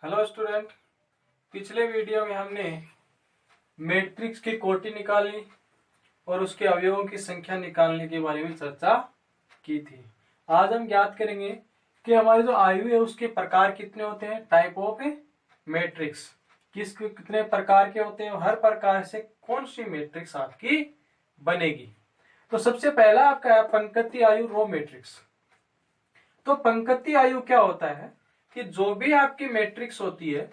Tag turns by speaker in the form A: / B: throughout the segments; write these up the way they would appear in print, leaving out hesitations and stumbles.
A: Hello student. पिछले video में हमने मैट्रिक्स की कोटि निकाली और उसके अवयवों की संख्या निकालने के बारे में चर्चा की थी। आज हम ज्ञात करेंगे कि हमारे जो आयु है उसके प्रकार कितने होते हैं, टाइप ऑफ मैट्रिक्स कितने प्रकार के होते हैं, हर प्रकार से कौन सी मैट्रिक्स आपकी बनेगी। तो सबसे पहला आपका है पंक्ति आयु रो मैट्रिक्स। तो पंक्ति आयु क्या होता है कि जो भी आपकी मैट्रिक्स होती है,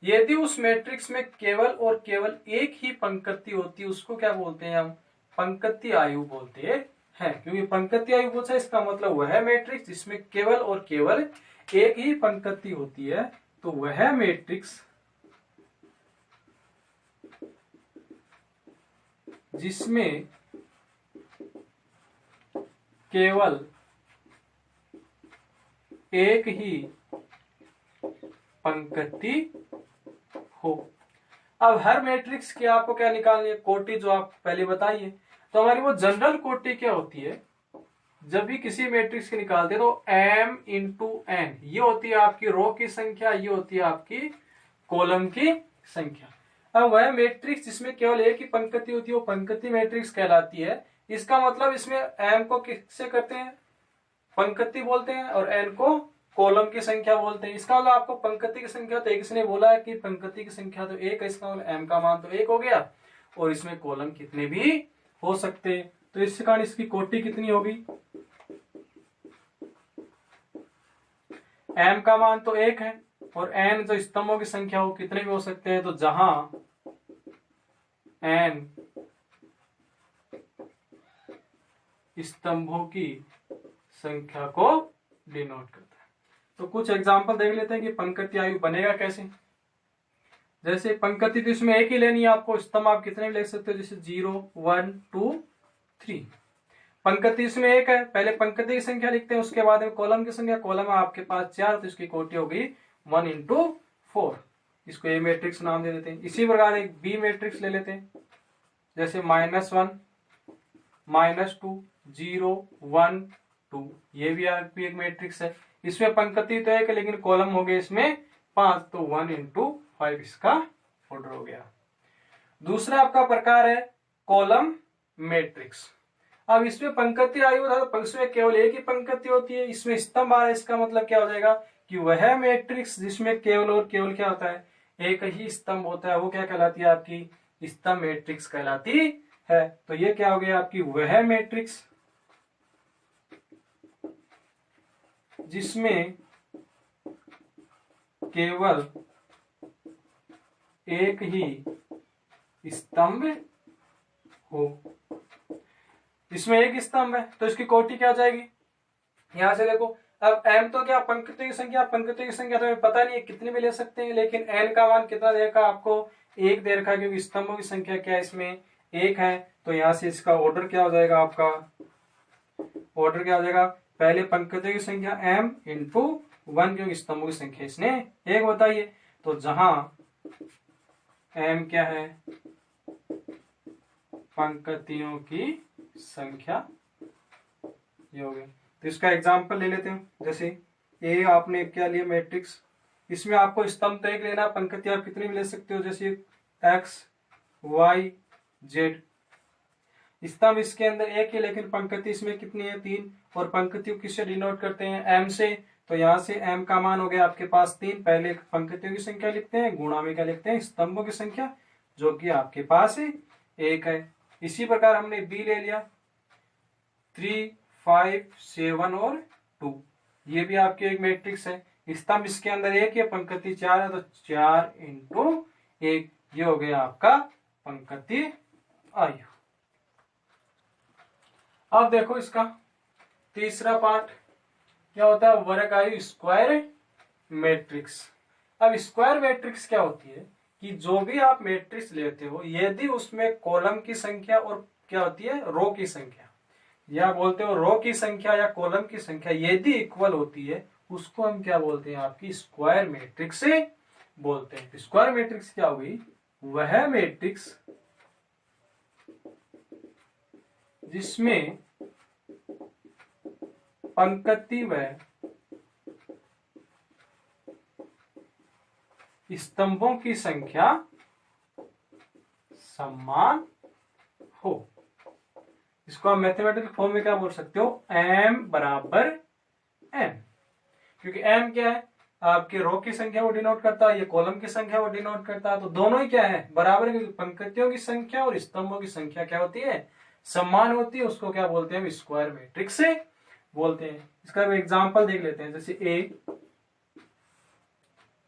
A: यदि उस मैट्रिक्स में केवल और केवल एक ही पंक्ति होती है उसको क्या बोलते हैं, हम पंक्ति आयु बोलते हैं। क्योंकि पंक्ति आयु पूछा, इसका मतलब वह मैट्रिक्स जिसमें केवल और केवल एक ही पंक्ति होती है, तो वह मैट्रिक्स जिसमें केवल एक ही पंक्ति हो। अब हर मैट्रिक्स की आपको क्या निकालनी है, कोटि, जो आप पहले बताइए। तो हमारी वो जनरल कोटि क्या होती है, जब भी किसी मैट्रिक्स की निकालते हैं तो m इंटू n, ये होती है आपकी रो की संख्या, ये होती है आपकी कॉलम की संख्या। अब वह मैट्रिक्स जिसमें केवल एक ही पंक्ति होती है वो पंक्ति मैट्रिक्स कहलाती है। इसका मतलब इसमें m को किससे करते हैं, पंक्ति बोलते हैं, और n को कॉलम की संख्या बोलते हैं। इसका मतलब आपको पंक्ति की संख्या, तो एक ने बोला है कि पंक्ति की संख्या तो एक है, इसका मतलब m का मान तो एक हो गया, और इसमें कॉलम कितने भी हो सकते हैं। तो इस कारण इसकी कोटि कितनी होगी, m का मान तो एक है, और n जो स्तंभों की संख्या हो कितने भी हो सकते हैं। तो जहां n स्तंभों की संख्या को डिनोट करता है। तो कुछ एग्जांपल देख लेते हैं कि पंक्ति आयु बनेगा कैसे। जैसे पंक्ति तो इसमें एक ही लेनी है आपको, स्तंभ आप कितने भी ले सकते हो, जैसे 0 1 2 3। पंक्ति इसमें एक है, पहले पंक्ति की संख्या लिखते हैं, उसके बाद में कॉलम की संख्या। कॉलम आपके पास 4, तो इसकी कोटि होगी 1 इंटू 4। इसको ए मैट्रिक्स नाम दे देते हैं। इसी प्रकार एक बी मैट्रिक्स ले लेते हैं, जैसे -1 -2 0 1 2। ये भी आपकी एक मैट्रिक्स है। इसमें पंक्ति तो एक है लेकिन कॉलम हो गए इसमें 5, तो 1 इंटू 5 इसका ऑर्डर हो गया। दूसरा आपका प्रकार है कॉलम मैट्रिक्स। अब इसमें पंक्ति आयु था तो इसमें केवल एक ही पंक्ति होती है, इसमें स्तंभ आ रहा है। इसका मतलब क्या हो जाएगा कि वह मैट्रिक्स जिसमें केवल और केवल क्या होता है, एक ही स्तंभ होता है, वो क्या कहलाती है, आपकी स्तंभ मैट्रिक्स कहलाती है। तो ये क्या हो गया, आपकी वह मैट्रिक्स जिसमें केवल एक ही स्तंभ हो। इसमें एक स्तंभ है तो इसकी कोटि क्या हो जाएगी, यहां से देखो। अब m तो क्या पंक्ति की संख्या, पंक्ति की संख्या तो हमें पता नहीं है कितनी भी ले सकते हैं, लेकिन n का मान कितना दे रखा आपको, एक दे रखा, क्योंकि स्तंभों की संख्या क्या है, इसमें एक है। तो यहां से इसका ऑर्डर क्या हो जाएगा, आपका ऑर्डर क्या हो जाएगा, पहले पंक्ति की संख्या m इंटू 1, क्योंकि स्तंभों की संख्या इसने एक बताइए। तो जहां m क्या है, पंक्तियों की संख्या, ये हो गया। तो इसका एग्जांपल ले लेते हैं। जैसे ए आपने क्या लिया मैट्रिक्स, इसमें आपको स्तंभ तो एक लेना, पंक्ति आप कितनी भी ले सकते हो, जैसे x y z। स्तंभ इसके अंदर एक है लेकिन पंक्ति इसमें कितनी है, 3। और पंक्तियों किससे डिनोट करते हैं, m से। तो यहां से m का मान हो गया आपके पास 3। पहले पंक्तियों की संख्या लिखते हैं, गुणा में क्या लिखते हैं, स्तंभों की संख्या, जो कि आपके पास एक है। इसी प्रकार हमने b ले लिया, 3 5 7 और 2। ये भी आपके एक मैट्रिक्स है। स्तंभ इसके अंदर एक है, पंक्ति 4 है, तो 4 इंटू 1, ये हो गया आपका पंक्ति आयु। अब देखो इसका तीसरा पार्ट क्या होता है, वर्ग आयु स्क्वायर मैट्रिक्स। अब स्क्वायर मैट्रिक्स क्या होती है कि जो भी आप मैट्रिक्स लेते हो, यदि उसमें कॉलम की संख्या और क्या होती है, रो की संख्या, या बोलते हो रो की संख्या या कॉलम की संख्या यदि इक्वल होती है, उसको हम क्या बोलते हैं, आपकी स्क्वायर मैट्रिक्स बोलते हैं। स्क्वायर मैट्रिक्स क्या होगी, वह मैट्रिक्स जिसमें पंक्ति व स्तंभों की संख्या समान हो। इसको आप मैथमेटिकल फॉर्म में क्या बोल सकते हो, m बराबर n, क्योंकि m क्या है, आपके रो की संख्या वो डिनोट करता है, ये कॉलम की संख्या वो डिनोट करता है, तो दोनों ही क्या है, बराबर, क्योंकि पंक्तियों की संख्या और स्तंभों की संख्या क्या होती है, समान होती है। उसको क्या बोलते हैं, स्क्वायर मैट्रिक्स से बोलते हैं। इसका एग्जांपल देख लेते हैं, जैसे A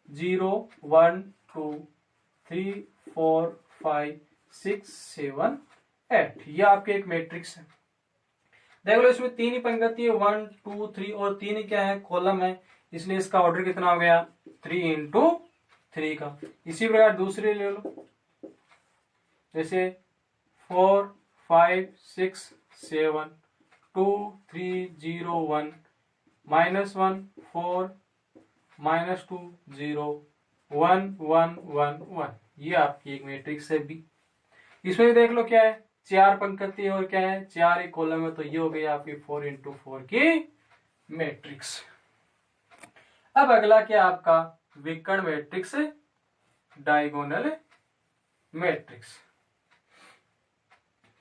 A: 0 1 2 3 4 5 6 7 8, ये आपके एक मैट्रिक्स है। देख लो इसमें 3 ही पंक्ति है, 1 2 3, और 3 ही क्या है, कॉलम है, इसलिए इसका ऑर्डर कितना हो गया, 3 इंटू 3 का। इसी प्रकार दूसरे ले लो, जैसे 4 5 6 7 2 3 0 1 -1 4 -2 0 1 1 1 1, ये आपकी एक मैट्रिक्स है बी। इसमें भी देख लो क्या है, 4 पंक्ति और क्या है, 4 एक कॉलम है, तो ये हो गई आपकी 4 इंटू 4 की मैट्रिक्स। अब अगला क्या आपका विकर्ण मैट्रिक्स, डायगोनल मैट्रिक्स।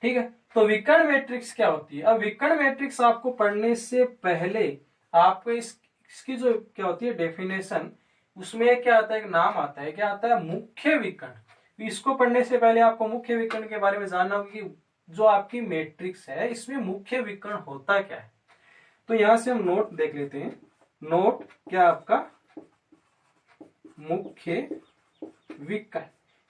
A: ठीक है, तो विकर्ण मैट्रिक्स क्या होती है। अब विकर्ण मैट्रिक्स आपको पढ़ने से पहले आपको इसकी जो क्या होती है डेफिनेशन, उसमें क्या आता है, एक नाम आता है, क्या आता है, मुख्य विकर्ण। इसको पढ़ने से पहले आपको मुख्य विकर्ण के बारे में जानना होगा कि जो आपकी मैट्रिक्स है इसमें मुख्य विकर्ण होता क्या है। तो यहां से हम नोट देख लेते हैं। नोट क्या आपका मुख्य विकर्ण,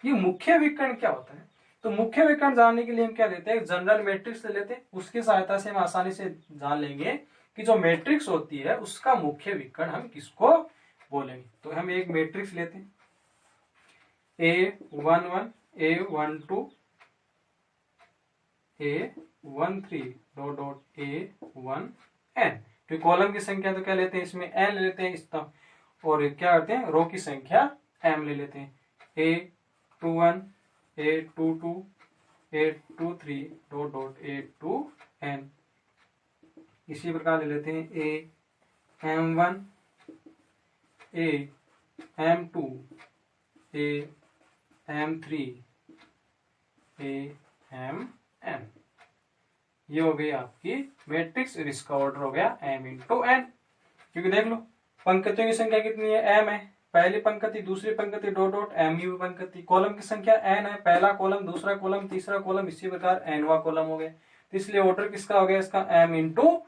A: ये मुख्य विकर्ण क्या होता है। तो मुख्य विकर्ण जानने के लिए हम क्या लेते हैं, जनरल मैट्रिक्स ले लेते हैं, उसकी सहायता से हम आसानी से जान लेंगे कि जो मैट्रिक्स होती है उसका मुख्य विकर्ण हम किसको बोलेंगे। तो हम एक मैट्रिक्स लेते हैं, A11 A12 A13 dot dot A1n, तो कॉलम की संख्या तो क्या लेते हैं, इसमें n लेते हैं स्तंभ, और क्या करते हैं, रो की संख्या m ले लेते हैं, A21 A22 A23 dot dot A2n। इसी प्रकार ले लेते हैं AM1 AM2 AM3 AMn, ये हो गई आपकी मैट्रिक्स, और इसका ऑर्डर हो गया m इंटू n, क्योंकि देख लो पंक्तियों की संख्या कितनी है, m है, पहली पंक्ति दूसरी पंक्ति डॉट डॉट m ही पंक्ति, कॉलम की संख्या n है, पहला कॉलम दूसरा कॉलम तीसरा कॉलम, इसी प्रकार nवा कॉलम हो गया, तो इसलिए ऑर्डर किसका हो गया, इसका m इंटू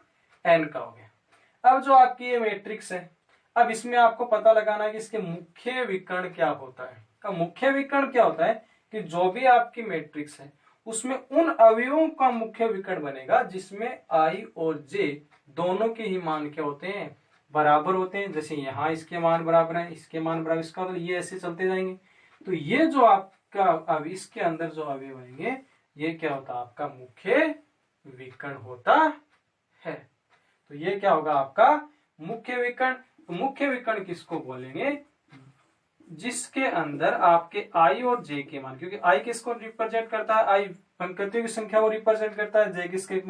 A: n का हो गया। अब जो आपकी ये मैट्रिक्स है, अब इसमें आपको पता लगाना है कि इसके मुख्य विकर्ण क्या होता है। का मुख्य विकर्ण क्या होता है कि जो भी आपकी मैट्रिक्स है उसमें उन अवयवों का मुख्य विकर्ण बनेगा जिसमें i और j दोनों के ही मान क्या होते हैं, बराबर होते हैं। जैसे यहाँ इसके मान बराबर है, इसके मान बराबर, इसका तो ये ऐसे चलते जाएंगे। तो ये जो आपका अब इसके अंदर जो अवयव आएंगे, ये क्या होता है, आपका मुख्य विकर्ण होता है। तो ये क्या होगा आपका मुख्य विकर्ण। तो मुख्य विकर्ण किसको बोलेंगे, जिसके अंदर आपके i और j के मान, क्योंकि i किसको रिप्रेजेंट करता है, i पंक्तियों की संख्या को रिप्रेजेंट करता है, j किसके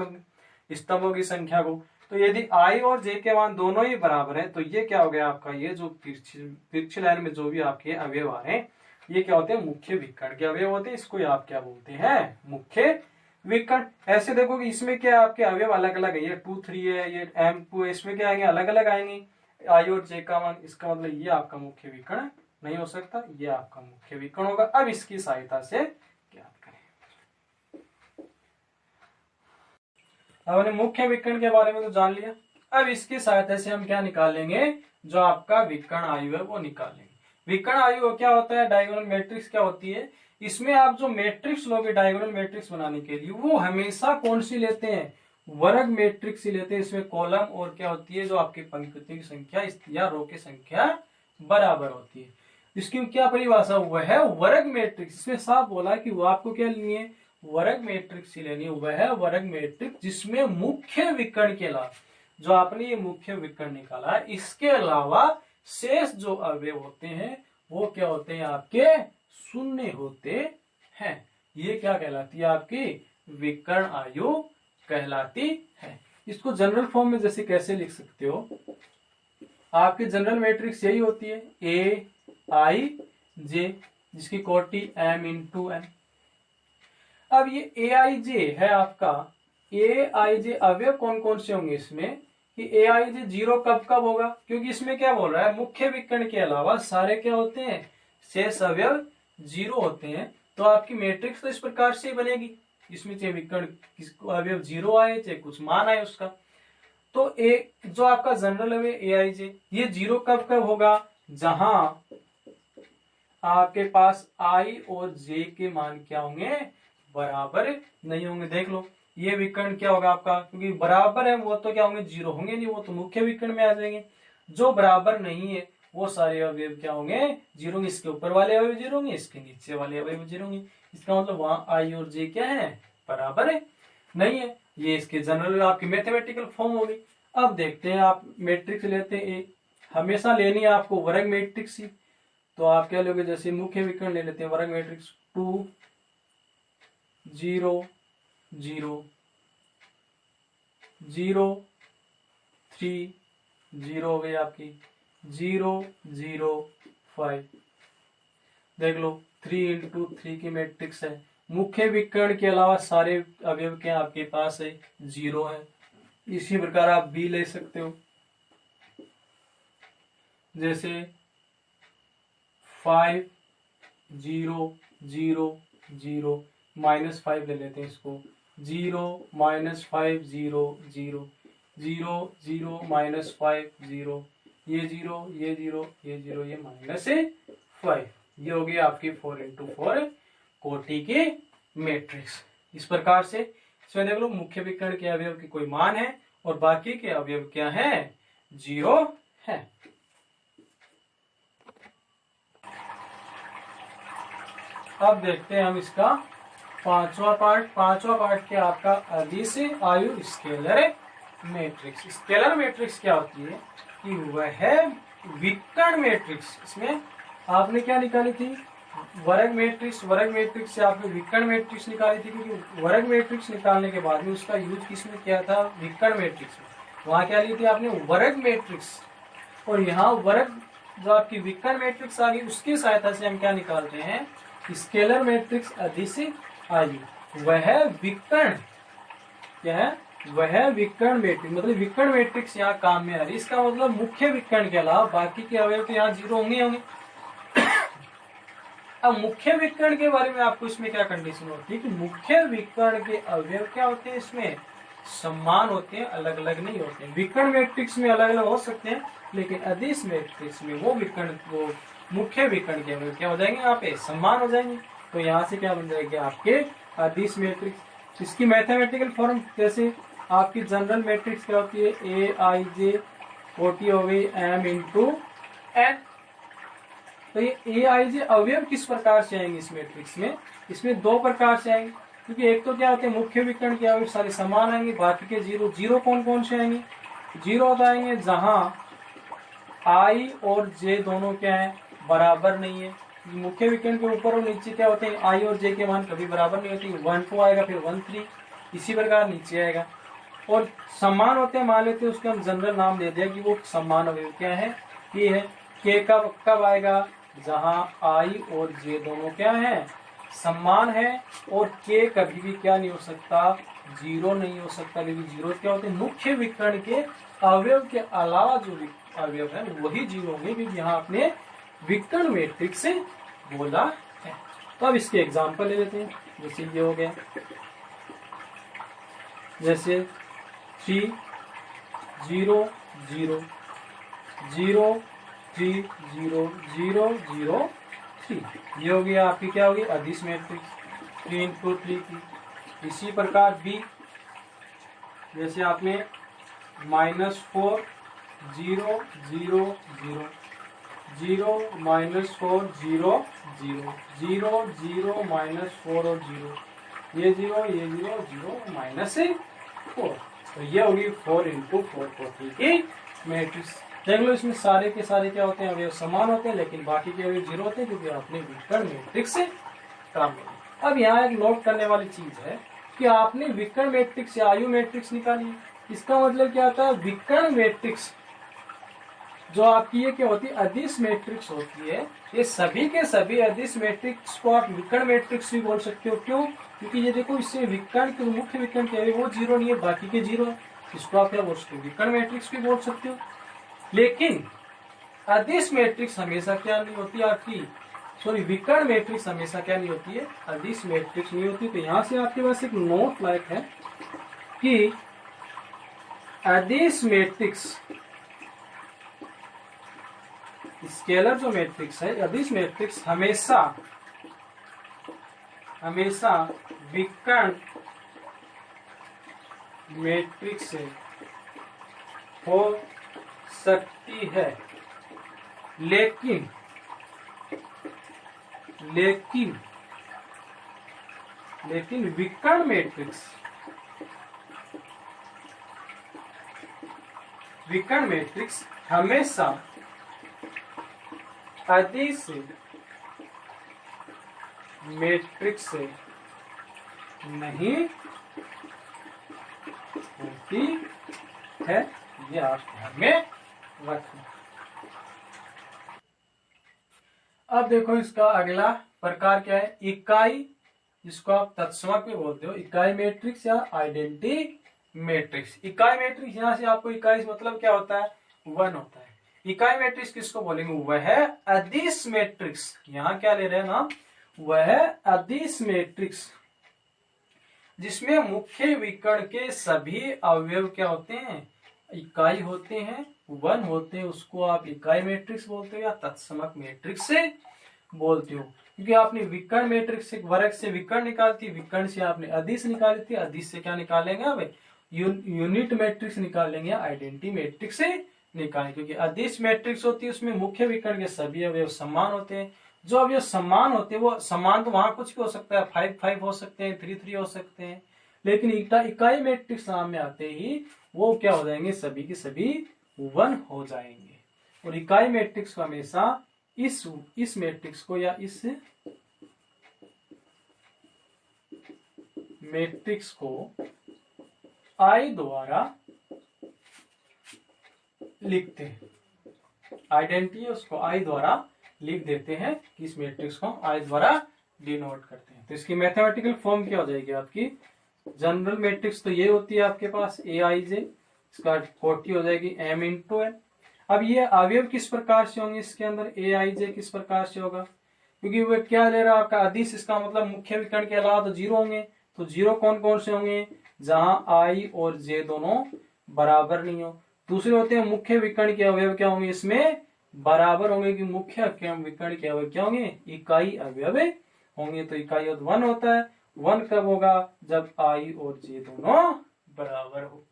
A: स्तंभों की संख्या को। तो यदि i और j के मान दोनों ही बराबर हैं, तो ये क्या हो गया आपका, ये जो तिरछी लाइन में जो भी आपके अवयव आ रहे हैं, ये क्या होते हैं, मुख्य विकर्ण के अवयव होते हैं। इसको आप क्या बोलते हैं, मुख्य विकर्ण। ऐसे देखो कि इसमें क्या आपके अवयव अलग अलग है, ये 2 3 है, ये m2 है, इसमें क्या आएंगे, अलग अलग आएंगे i और j का मान। इसका मतलब ये आपका मुख्य विकर्ण नहीं हो सकता, ये आपका मुख्य विकर्ण होगा। अब इसकी सहायता से ज्ञात करें। अब हमने मुख्य विकर्ण के बारे में तो जान लिया, अब इसकी सहायता से हम क्या निकालेंगे, जो आपका विकर्ण आयु है वो निकालेंगे। विकर्ण आयु क्या होता है, डायगोनल मैट्रिक्स क्या होती है। इसमें आप जो मैट्रिक्स लोगे डायगोनल मैट्रिक्स बनाने के लिए, वो हमेशा कौन सी लेते हैं, वर्ग मैट्रिक्स ही लेते हैं। इसमें कॉलम और क्या होती है, जो आपकी पंक्तियों की संख्या या रो की संख्या बराबर होती है। इसकी क्या परिभाषा हुआ है, वर्ग मैट्रिक्स। इसमें साफ बोला कि वो आपको क्या लेनी है, वर्ग मैट्रिक्स ही लेनी है। वह है वर्ग मैट्रिक्स जिसमें मुख्य विकर्ण के अलावा, जो आपने ये मुख्य विकर्ण निकाला, इसके अलावा शेष जो अवयव होते हैं वो क्या होते हैं, आपके शून्य होते हैं। ये क्या कहलाती है, आपकी विकर्ण आयु कहलाती है। इसको जनरल फॉर्म में जैसे कैसे लिख सकते हो, आपकी जनरल मैट्रिक्स यही होती है, A I जे, जिसकी कोटि m इंटू n। अब ये ए आई जे है आपका, ए आई जे अवयव कौन कौन से होंगे इसमें, कि ए आई जे जीरो कब कब होगा, क्योंकि इसमें क्या बोल रहा है, मुख्य विकर्ण के अलावा सारे क्या होते हैं, शेष अवयव जीरो होते हैं। तो आपकी मैट्रिक्स तो इस प्रकार से ही बनेगी, इसमें चाहे विकर्ण अवयव जीरो आए चाहे कुछ मान आए उसका। तो ए जो आपका जनरल अवयव ए आई जे, ये जीरो कब कब होगा, जहां आपके पास आई और जे के मान क्या होंगे, बराबर नहीं होंगे। देख लो ये विकर्ण क्या होगा आपका, क्योंकि बराबर है वो तो क्या होंगे, जीरो होंगे नहीं, वो तो मुख्य विकर्ण में आ जाएंगे। जो बराबर नहीं है वो सारे अवयव क्या होंगे, जीरो होंगे। इसके ऊपर वाले अवयव जीरो होंगे, इसके नीचे वाले अवयव जीरो होंगे। इसका मतलब वहां आई और जे क्या है, बराबर है नहीं है। ये इसके जनरल आपकी मैथमेटिकल फॉर्म होगी। अब देखते हैं, आप मैट्रिक्स लेते हैं, हमेशा लेनी है आपको वर्ग मैट्रिक्स ही। तो आप क्या लोगे, जैसे मुख्य विकर्ण ले लेते हैं वर्ग मैट्रिक्स 2 0 0 0 3 0 हो गई आपकी, 0 0 5। देख लो 3 इंटू 3 की मैट्रिक्स है। मुख्य विकर्ण के अलावा सारे अवयव क्या आपके पास है, जीरो है। इसी प्रकार आप बी ले सकते हो, जैसे 5 0 0 0 -5 ले लेते हैं इसको, 0 -5 0 0 0 0 -5 0, ये 0 ये 0 ये 0 ये -5। ये हो गई आपकी 4 इंटू 4 कोटि की मैट्रिक्स। इस प्रकार से इसमें देख लो मुख्य विकर्ण के अवयव की कोई मान है और बाकी के अवयव क्या है, जीरो है। अब देखते हैं हम इसका पांचवा पार्ट क्या आपका, अदिश आयु स्केलर मैट्रिक्स। स्केलर मैट्रिक्स क्या होती है कि वह है विकर्ण मैट्रिक्स। इसमें आपने क्या निकाली थी, वर्ग मैट्रिक्स से आपने विकर्ण मैट्रिक्स निकाली थी, क्योंकि वर्ग मैट्रिक्स निकालने के बाद में उसका यूज किसमें किया था, विकर्ण मैट्रिक्स में। वहां क्या ली थी आपने, वर्ग मैट्रिक्स। और यहाँ वर्ग जो आपकी विकर्ण मैट्रिक्स आ गई, उसकी सहायता से हम क्या निकालते हैं, स्केलर मैट्रिक्स अदिश आयु। वह विकर्ण क्या है, वह विकर्ण मैट्रिक्स, मतलब विकर्ण मैट्रिक्स यहाँ काम में आ रही। इसका मतलब मुख्य विकर्ण के अलावा बाकी के अवयव तो यहाँ जीरो होंगे। अब मुख्य विकर्ण के बारे में आपको इसमें क्या कंडीशन होती है कि मुख्य विकर्ण के अवयव क्या होते हैं, इसमें समान होते हैं, अलग अलग नहीं होते हैं। विकर्ण मैट्रिक्स में अलग अलग हो सकते हैं, लेकिन अदिश मैट्रिक्स में वो मुख्य विकर्ण के अवयव क्या हो जाएंगे, यहाँ पे समान हो जाएंगे। तो यहाँ से क्या बन जाएगी आपके अदिश मैट्रिक्स। इसकी मैथमेटिकल फॉर्म जैसे आपकी जनरल मैट्रिक्स क्या होती है, ए आई जे कोटि हो गई m इंटू n। तो ये ए आई जे अवयव किस प्रकार से आएंगे इस मैट्रिक्स में, इसमें दो प्रकार से आएंगे, क्योंकि एक तो क्या होते हैं मुख्य विकर्ण के अवयव सारे समान आएंगे, बाकी के जीरो। जीरो कौन कौन से आएंगे, जीरो आएंगे जहां आई और जे दोनों क्या है, बराबर नहीं है। मुख्य विकर्ण के ऊपर और नीचे क्या होते हैं, आई और जे के मान कभी बराबर नहीं होती। 1 2 आएगा, फिर 1 3, इसी प्रकार नीचे आएगा। और समान होते हैं, मान लेते हैं उसके हम जनरल नाम दे दिया कि वो समान अवयव क्या है, ये है। के कब आएगा, जहां आई और जे दोनों क्या है, समान है। और के कभी भी क्या नहीं हो सकता, जीरो नहीं हो सकता, क्योंकि जीरो क्या होते हैं, मुख्य विकर्ण के अवयव के अलावा जो अवयव है वही जीरो होंगे, क्योंकि यहाँ आपने विकर्ण मैट्रिक्स से बोला है। तो अब इसके एग्जाम्पल ले लेते हैं, जैसे ये हो गया, जैसे 3 0 0 0 3 0 0 0 3, ये हो गया आपकी क्या होगी, अदिश मैट्रिक्स 3 इंटू 3 की। इसी प्रकार बी, जैसे आपने -4 0 0 0 0 -4 0 0 0 0 -4 और 0, ये 0 ये 0 0 -4। तो ये होगी 4 इंटू 4 कोटि की मैट्रिक्स। देख लो इसमें सारे के सारे क्या होते हैं, अवयव समान होते हैं, लेकिन बाकी के अवयव जीरो होते हैं, क्योंकि आपने विकर्ण मैट्रिक्स से काम किया। अब यहाँ एक नोट करने वाली चीज है कि आपने विकर्ण मैट्रिक्स से आयु मैट्रिक्स निकाली। इसका मतलब क्या होता है, विकर्ण मैट्रिक्स जो आपकी ये क्या होती है, अदिश मैट्रिक्स होती है, ये सभी के सभी अदिश मैट्रिक्स को आप विकर्ण मैट्रिक्स भी बोल सकते हो। क्यों? क्योंकि ये देखो, इससे विकर्ण के मुख्य विकर्ण क्या है, वो जीरो नहीं है, बाकी के जीरो है, इसको आप क्या बोल सकते हो, विकर्ण मैट्रिक्स भी बोल सकते हो। लेकिन अदिश मैट्रिक्स हमेशा क्या नहीं होती आपकी, सॉरी विकर्ण मैट्रिक्स हमेशा क्या नहीं होती है, अदिश मैट्रिक्स नहीं होती। तो यहां से आपके पास एक नोट लायक है कि अदिश मैट्रिक्स, स्केलर जो मैट्रिक्स है, अदिश मैट्रिक्स हमेशा विकर्ण मैट्रिक्स से हो सकती है, लेकिन विकर्ण मैट्रिक्स हमेशा अदिश मैट्रिक्स से नहीं होती है, ये आप ध्यान में रखना। अब देखो, इसका अगला प्रकार क्या है, इकाई, जिसको आप तत्समक भी बोलते हो, इकाई मैट्रिक्स या आइडेंटिटी मैट्रिक्स। इकाई मैट्रिक्स, यहां से आपको इकाई मतलब क्या होता है, 1 होता है। इकाई मैट्रिक्स किसको बोलेंगे, वह अदिश मैट्रिक्स, यहाँ क्या ले रहे हैं नाम, वह अदिश मैट्रिक्स जिसमें मुख्य विकर्ण के सभी अवयव क्या होते हैं, इकाई होते हैं, 1 होते हैं, उसको आप इकाई मैट्रिक्स बोलते हो या तत्समक मैट्रिक्स से बोलते हो। क्योंकि आपने विकर्ण मैट्रिक्स से, वर्ग से विकर्ण निकालती, विकर्ण से आपने अदिश निकाली थी, अदिश से क्या निकालेंगे अब, यूनिट मैट्रिक्स निकालेंगे, आइडेंटिटी मैट्रिक्स से निकालेंगे। क्योंकि अदिश मैट्रिक्स होती है, उसमें मुख्य विकर्ण के सभी अवयव समान होते हैं। जो अवयव समान होते हैं, वो समान तो वहां कुछ भी हो सकता है, 5 हो सकते हैं, 3 हो सकते हैं, लेकिन इकाई मैट्रिक्स सामने आते ही वो क्या हो जाएंगे, सभी के सभी 1 हो जाएंगे। और इकाई मैट्रिक्स को हमेशा इस मैट्रिक्स को या इस मैट्रिक्स को आई द्वारा लिखते हैं, आइडेंटिटी उसको आई द्वारा लिख देते हैं, कि इस मैट्रिक्स को आई द्वारा डिनोट करते हैं। तो इसकी मैथमेटिकल फॉर्म क्या हो जाएगी आपकी, जनरल मैट्रिक्स तो ये होती है आपके पास ए आई जे, इसका कोटि हो जाएगी m इंटू एन। अब ये अवयव किस प्रकार से होंगे, इसके अंदर ए आई जे किस प्रकार से होगा, क्योंकि वो क्या ले रहा है आपका अदिश, इसका मतलब मुख्य विकर्ण के अलावा तो जीरो होंगे। तो जीरो कौन कौन से होंगे, जहां आई और जे दोनों बराबर नहीं हो। दूसरे होते हैं मुख्य विकर्ण के अवयव क्या होंगे, इसमें बराबर होंगे, कि मुख्य विकर्ण के अवयव क्या होंगे, इकाई अवयव होंगे। तो इकाई 1 होता है, 1 कब होगा, जब आई और जे दोनों बराबर हो।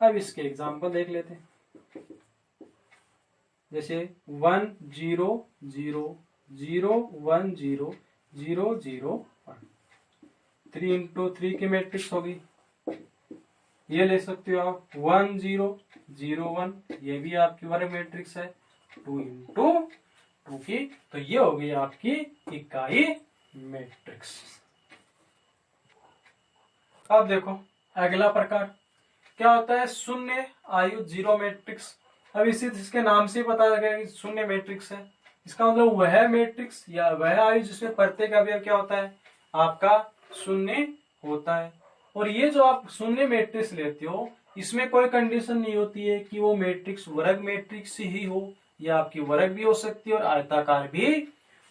A: अब इसके एग्जाम्पल देख लेते हैं, जैसे 1 0 0 0 1 0 0 0 1, 3 इंटू 3 की मैट्रिक्स होगी। ये ले सकते हो आप 1 0 0 1, ये भी आपकी वर्ग मैट्रिक्स है, 2 इंटू 2 की, तो ये हो गई आपकी इकाई मैट्रिक्स। अब देखो अगला प्रकार क्या होता है, शून्य आयु जीरो मैट्रिक्स। अब इसके नाम से पता लगा कि शून्य मैट्रिक्स है, इसका मतलब वह मैट्रिक्स या वह आयु जिसमें प्रत्येक अवयव क्या होता है, आपका शून्य होता है। और ये जो आप शून्य मैट्रिक्स लेते हो, इसमें कोई कंडीशन नहीं होती है कि वो मैट्रिक्स वर्ग मैट्रिक्स ही हो, या आपकी वर्ग भी हो सकती है और आयताकार भी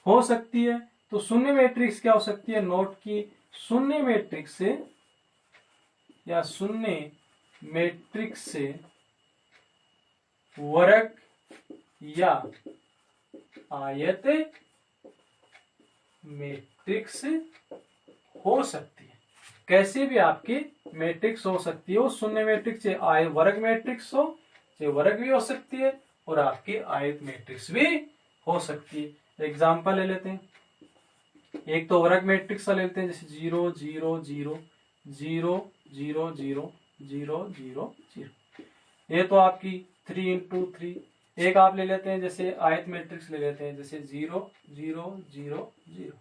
A: हो सकती है। तो शून्य मैट्रिक्स क्या हो सकती है, नोट की शून्य मैट्रिक्स से या शून्य मैट्रिक्स से वर्ग या आयत मैट्रिक्स हो सकती है। कैसे भी आपकी मैट्रिक्स हो सकती है, वो शून्य मैट्रिक्स से वर्ग मैट्रिक्स हो, चाहे वर्ग भी हो सकती है और आपकी आयत मैट्रिक्स भी हो सकती है। एग्जाम्पल ले लेते हैं, एक तो वर्ग मैट्रिक्स ले लेते हैं, जैसे 0 0 0 0 0 0 0 0 0, ये तो आपकी 3 इंटू 3। एक आप ले लेते हैं, जैसे आयत मैट्रिक्स ले लेते हैं, जैसे 0 0 0 0,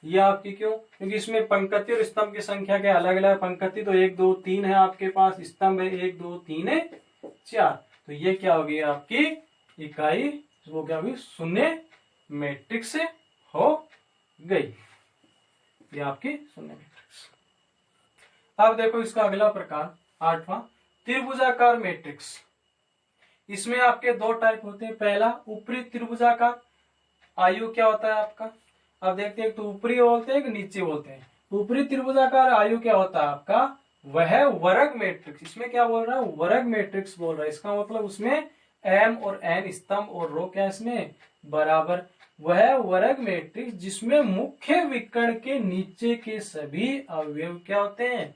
A: ये आपकी क्यों? क्योंकि इसमें पंक्ति और स्तंभ की संख्या क्या अलग अलग। पंक्ति तो 1 2 3 है आपके पास, स्तंभ है 1 2 3 है 4, तो ये क्या होगी आपकी इकाई, वो क्या होगी शून्य मैट्रिक्स हो गई। ये आपकी शून्य मैट्रिक्स। अब देखो इसका अगला प्रकार 8वां त्रिभुजाकार मैट्रिक्स। इसमें आपके दो टाइप होते हैं। पहला ऊपरी त्रिभुजाकार, आयु क्या होता है आपका, अब देखते हैं, तो ऊपरी बोलते हैं कि नीचे बोलते हैं। ऊपरी त्रिभुजाकार आयु क्या होता है आपका, वह वर्ग मैट्रिक्स। इसमें क्या बोल रहा है, वर्ग मैट्रिक्स बोल रहा है। इसका मतलब उसमें एम और एन स्तंभ और रो क्या इसमें बराबर। वह वर्ग मैट्रिक्स जिसमें मुख्य विकर्ण के नीचे के सभी अवयव क्या होते हैं,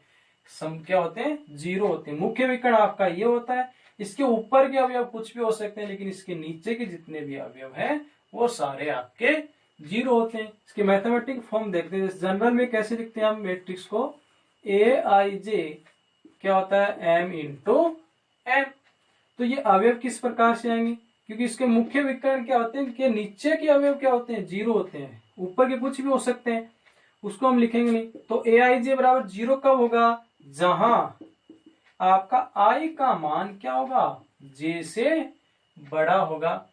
A: क्या होते हैं, 0 होते हैं। मुख्य विकर्ण आपका ये होता है। इसके ऊपर के अवयव कुछ भी हो सकते हैं, लेकिन इसके नीचे के जितने भी अवयव हैं वो सारे आपके 0 होते हैं। इसके मैथमेटिक फॉर्म देखते हैं। जनरल में कैसे लिखते हैं हम मैट्रिक्स को, AIJ क्या होता है M इंटू M। तो ये अवयव किस प्रकार से आएंगे, क्योंकि इसके मुख्य विकर्ण क्या होते हैं, कि नीचे के अवयव क्या होते हैं 0 होते हैं, ऊपर के कुछ भी हो सकते हैं, उसको हम लिखेंगे नहीं। तो AIJ बराबर 0 कब होगा, जहां आपका I का मान क्या होगा, J से बड़ा होगा।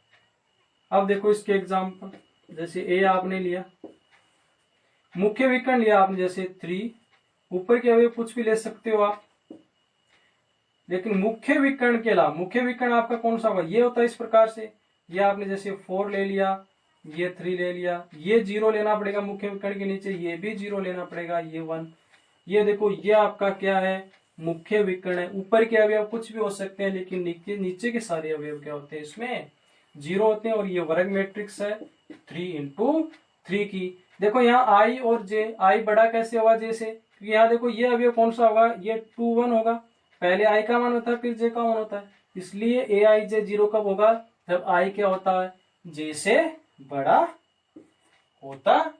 A: अब देखो इसके एग्जाम्पल, जैसे A आपने लिया, मुख्य विकर्ण लिया आपने जैसे 3, ऊपर के अवयव कुछ भी ले सकते हो आप, लेकिन मुख्य विकर्ण के अलावा, मुख्य विकर्ण आपका कौन सा होगा, ये होता है इस प्रकार से। ये आपने जैसे 4 ले लिया, ये 3 ले लिया, ये 0 लेना पड़ेगा मुख्य विकर्ण के नीचे, ये भी 0 लेना पड़ेगा, ये 1। ये देखो ये आपका क्या है, मुख्य विकर्ण है। ऊपर के अवयव कुछ भी हो सकते हैं, लेकिन नीचे के सारे अवयव क्या होते हैं, इसमें 0 होते हैं। और ये वर्ग मैट्रिक्स है 3 इंटू 3 की। देखो यहाँ I और J, I बड़ा कैसे होगा J से, क्योंकि यहाँ देखो ये अवयव कौन सा होगा, ये 2 1 होगा। पहले I का मान होता है फिर J का मान होता है, इसलिए AIJ 0 कब होगा, जब I क्या होता है, J से बड़ा होता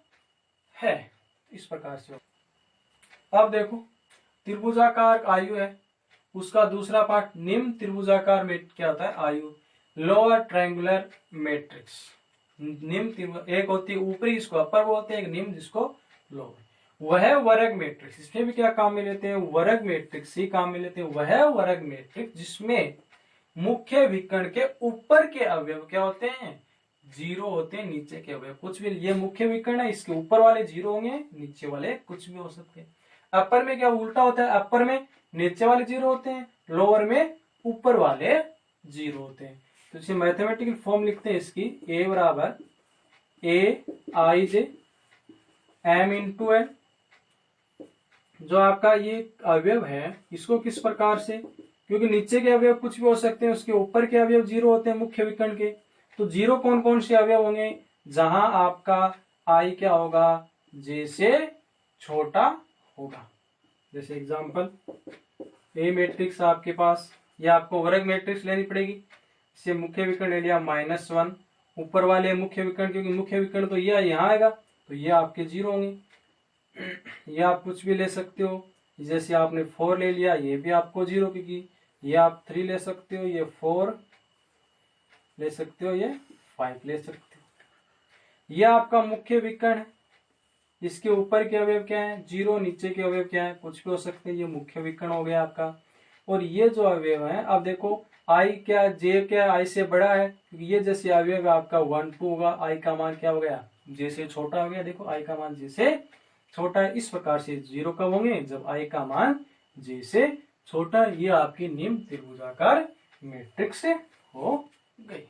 A: है। इस प्रकार से। अब देखो त्रिभुजाकार आयु है, उसका दूसरा पार्ट निम्न त्रिभुजाकार में क्या होता है आयु, लोअर ट्रायंगुलर मैट्रिक्स। निम्न एक होती है ऊपरी, इसको अपर बोलते हैं, एक निम्न जिसको लोअर। वह वर्ग मैट्रिक्स, इसमें भी क्या काम में लेते हैं, वर्ग मैट्रिक्स ही काम में लेते हैं। वह वर्ग मैट्रिक्स जिसमें मुख्य विकर्ण के ऊपर के अवयव क्या होते हैं, 0 होते हैं, नीचे के अवयव कुछ भी। ये मुख्य विकर्ण है, इसके ऊपर वाले 0 होंगे, नीचे वाले कुछ भी हो सकते हैं। अपर में क्या उल्टा होता है, अपर में नीचे वाले 0 होते हैं, लोअर में ऊपर वाले 0 होते हैं। तो इसे मैथमेटिकल फॉर्म लिखते हैं इसकी, A बराबर AIJ M इंटू N। जो आपका ये अवयव है इसको किस प्रकार से, क्योंकि नीचे के अवयव कुछ भी हो सकते हैं, उसके ऊपर के अवयव 0 होते हैं मुख्य विकर्ण के। तो 0 कौन कौन से अवयव होंगे, जहां आपका I क्या होगा, J से छोटा होगा। जैसे एग्जांपल A मैट्रिक्स आपके पास, या आपको वर्ग मैट्रिक्स लेनी पड़ेगी। इसे मुख्य विकर्ण ले लिया -1, ऊपर वाले मुख्य विकर्ण, क्योंकि मुख्य विकर्ण तो ये यहाँ आएगा, तो ये आपके 0 होंगे। ये आप कुछ भी ले सकते हो, जैसे आपने 4 ले लिया, ये भी आपको 0, क्योंकि ये आप 3 ले सकते हो, ये 4 ले सकते हो, ये 5 ले सकते हो। ये आपका मुख्य विकर्ण है, इसके ऊपर के अवयव क्या है, 0, नीचे के अवयव क्या है, कुछ भी हो सकते हैं। ये मुख्य विकर्ण हो गया आपका। और ये जो अवयव है, अब देखो I क्या, J क्या I से बड़ा है, क्योंकि ये जैसे अवयव आपका 1 2 होगा, I का मान क्या हो गया, J से छोटा हो गया। देखो I का मान J से छोटा है। इस प्रकार से 0 कब होंगे, जब I का मान J से छोटा। ये आपकी निम्न त्रिभुजाकार मैट्रिक्स हो गई।